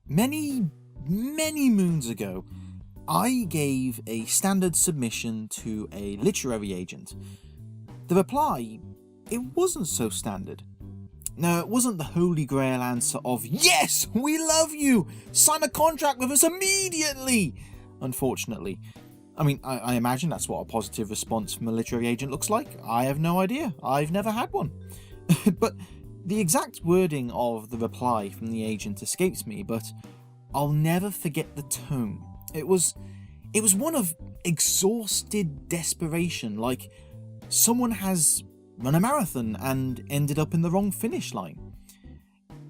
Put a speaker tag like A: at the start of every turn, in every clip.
A: Many moons ago, I gave a standard submission to a literary agent. The reply, it wasn't so standard. No, it wasn't the holy grail answer of, "Yes, we love you! Sign a contract with us immediately!" Unfortunately. I mean, I imagine that's what a positive response from a literary agent looks like. I have no idea. I've never had one. But the exact wording of the reply from the agent escapes me, but I'll never forget the tone. It was one of exhausted desperation, like someone has run a marathon and ended up in the wrong finish line.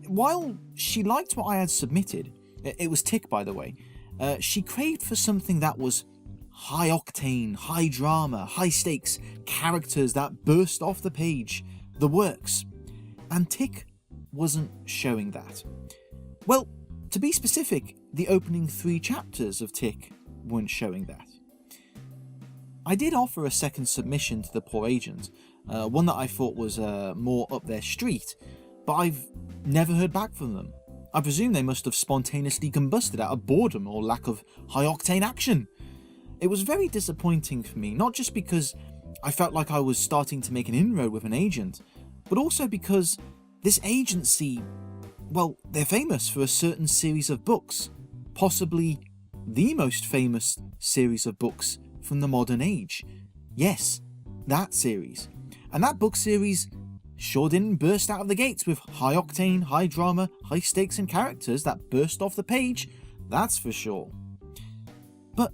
A: While she liked what I had submitted, it was Tick by the way, she craved for something that was high octane, high drama, high stakes, characters that burst off the page, the works. And Tick wasn't showing that. Well, to be specific, the opening 3 chapters of Tick weren't showing that. I did offer a second submission to the poor agent, one that I thought was more up their street, but I've never heard back from them. I presume they must have spontaneously combusted out of boredom or lack of high-octane action. It was very disappointing for me, not just because I felt like I was starting to make an inroad with an agent, but also because this agency, well, they're famous for a certain series of books, possibly the most famous series of books from the modern age. Yes, that series. And that book series sure didn't burst out of the gates with high octane, high drama, high stakes and characters that burst off the page, that's for sure. But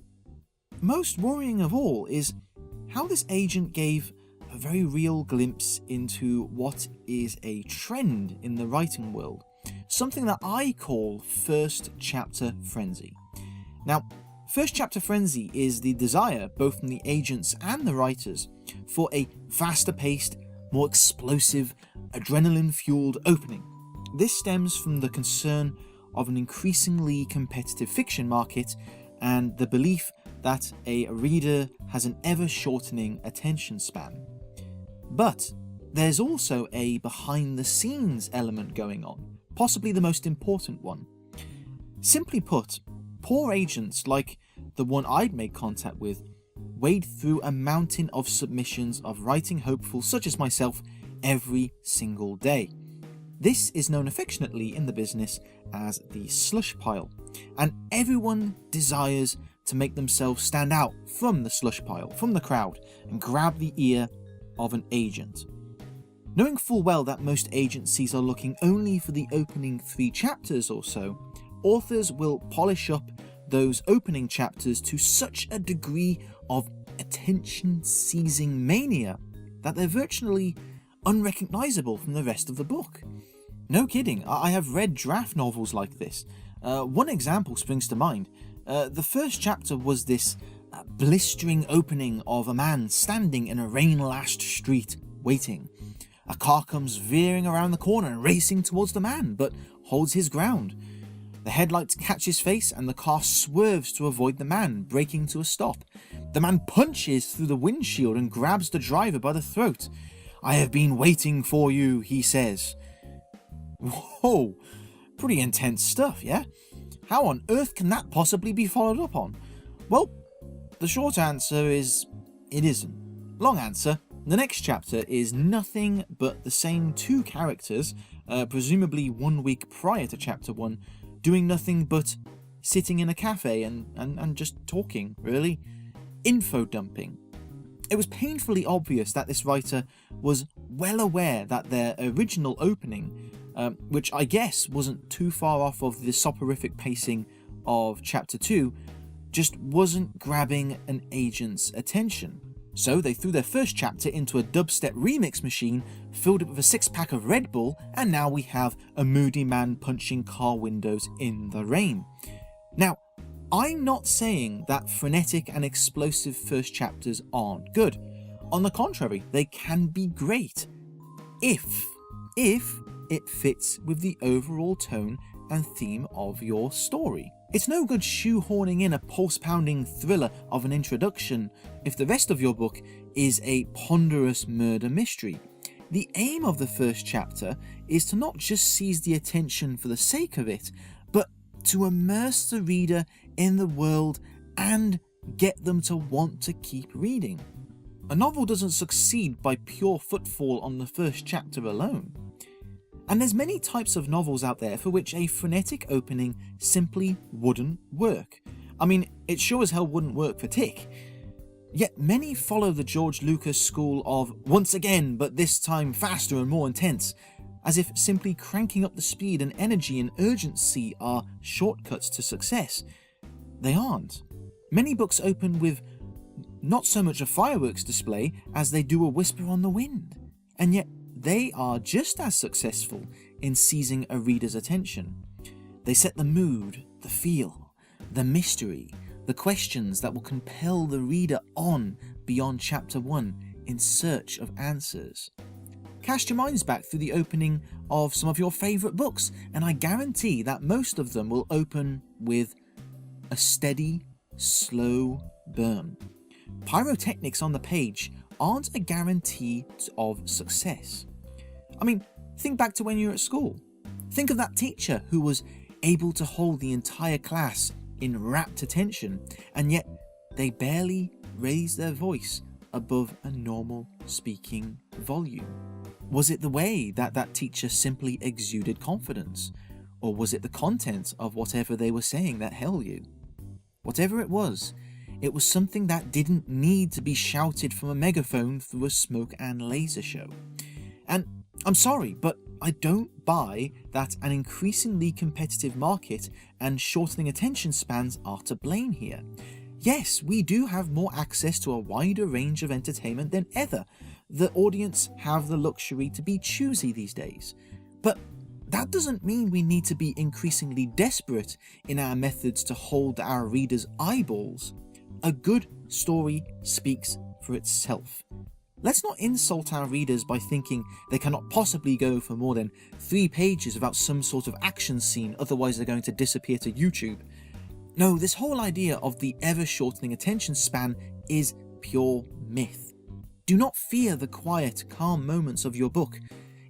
A: most worrying of all is how this agent gave a very real glimpse into what is a trend in the writing world, something that I call first chapter frenzy. Now, first chapter frenzy is the desire, both from the agents and the writers, for a faster paced, more explosive, adrenaline-fueled opening. This stems from the concern of an increasingly competitive fiction market and the belief that a reader has an ever-shortening attention span. But there's also a behind-the-scenes element going on, possibly the most important one. Simply put, poor agents like the one I'd made contact with wade through a mountain of submissions of writing hopefuls such as myself every single day. This is known affectionately in the business as the slush pile, and everyone desires to make themselves stand out from the slush pile, from the crowd, and grab the ear of an agent. Knowing full well that most agencies are looking only for the opening 3 chapters or so, authors will polish up those opening chapters to such a degree of attention-seizing mania that they're virtually unrecognizable from the rest of the book. No kidding, I have read draft novels like this. One example springs to mind. The first chapter was this blistering opening of a man standing in a rain-lashed street, waiting. A car comes veering around the corner and racing towards the man, but holds his ground. The headlights catch his face and the car swerves to avoid the man, braking to a stop. The man punches through the windshield and grabs the driver by the throat. "I have been waiting for you," he says. Whoa, pretty intense stuff, yeah? How on earth can that possibly be followed up on? Well, the short answer is it isn't. Long answer, the next chapter is nothing but the same 2 characters, presumably 1 week prior to chapter 1, doing nothing but sitting in a cafe and just talking, really. Info dumping. It was painfully obvious that this writer was well aware that their original opening, which I guess wasn't too far off of the soporific pacing of chapter 2, just wasn't grabbing an agent's attention. So they threw their first chapter into a dubstep remix machine, filled it with a 6-pack of Red Bull, and now we have a moody man punching car windows in the rain. Now, I'm not saying that frenetic and explosive first chapters aren't good. On the contrary, they can be great. If it fits with the overall tone and theme of your story. It's no good shoehorning in a pulse-pounding thriller of an introduction if the rest of your book is a ponderous murder mystery. The aim of the first chapter is to not just seize the attention for the sake of it, but to immerse the reader in the world and get them to want to keep reading. A novel doesn't succeed by pure footfall on the first chapter alone. And there's many types of novels out there for which a frenetic opening simply wouldn't work. I mean, it sure as hell wouldn't work for Tick. Yet many follow the George Lucas school of once again, but this time faster and more intense, as if simply cranking up the speed and energy and urgency are shortcuts to success. They aren't. Many books open with not so much a fireworks display as they do a whisper on the wind, and yet they are just as successful in seizing a reader's attention. They set the mood, the feel, the mystery, the questions that will compel the reader on beyond chapter 1 in search of answers. Cast your minds back through the opening of some of your favourite books, and I guarantee that most of them will open with a steady, slow burn. Pyrotechnics on the page aren't a guarantee of success. I mean, think back to when you were at school. Think of that teacher who was able to hold the entire class in rapt attention, and yet they barely raised their voice above a normal speaking volume. Was it the way that that teacher simply exuded confidence? Or was it the content of whatever they were saying that held you? Whatever it was something that didn't need to be shouted from a megaphone through a smoke and laser show. And I'm sorry, but I don't buy that an increasingly competitive market and shortening attention spans are to blame here. Yes, we do have more access to a wider range of entertainment than ever. The audience have the luxury to be choosy these days. But that doesn't mean we need to be increasingly desperate in our methods to hold our readers' eyeballs. A good story speaks for itself. Let's not insult our readers by thinking they cannot possibly go for more than 3 pages without some sort of action scene, otherwise they're going to disappear to YouTube. No, this whole idea of the ever-shortening attention span is pure myth. Do not fear the quiet, calm moments of your book.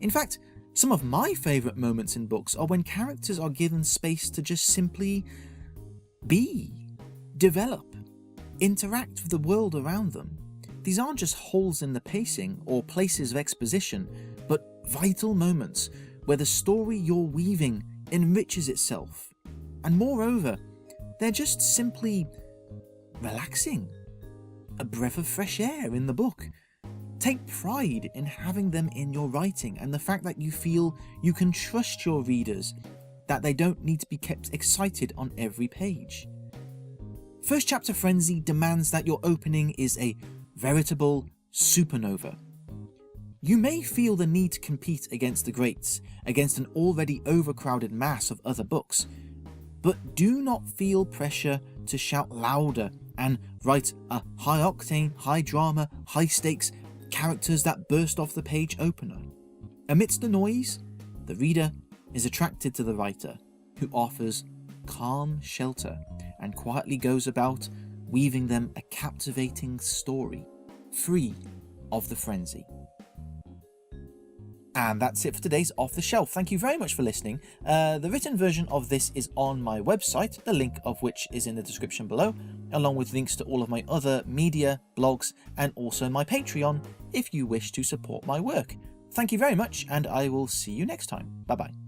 A: In fact, some of my favourite moments in books are when characters are given space to just simply be, develop, interact with the world around them. These aren't just holes in the pacing or places of exposition, but vital moments where the story you're weaving enriches itself. And moreover, they're just simply relaxing. A breath of fresh air in the book. Take pride in having them in your writing and the fact that you feel you can trust your readers, that they don't need to be kept excited on every page. First chapter frenzy demands that your opening is a veritable supernova. You may feel the need to compete against the greats, against an already overcrowded mass of other books, but do not feel pressure to shout louder and write a high-octane, high-drama, high-stakes characters that burst off the page opener. Amidst the noise, the reader is attracted to the writer, who offers calm shelter and quietly goes about weaving them a captivating story, free of the frenzy. And that's it for today's Off the Shelf. Thank you very much for listening. The written version of this is on my website, the link of which is in the description below, along with links to all of my other media, blogs, and also my Patreon if you wish to support my work. Thank you very much, and I will see you next time. Bye bye.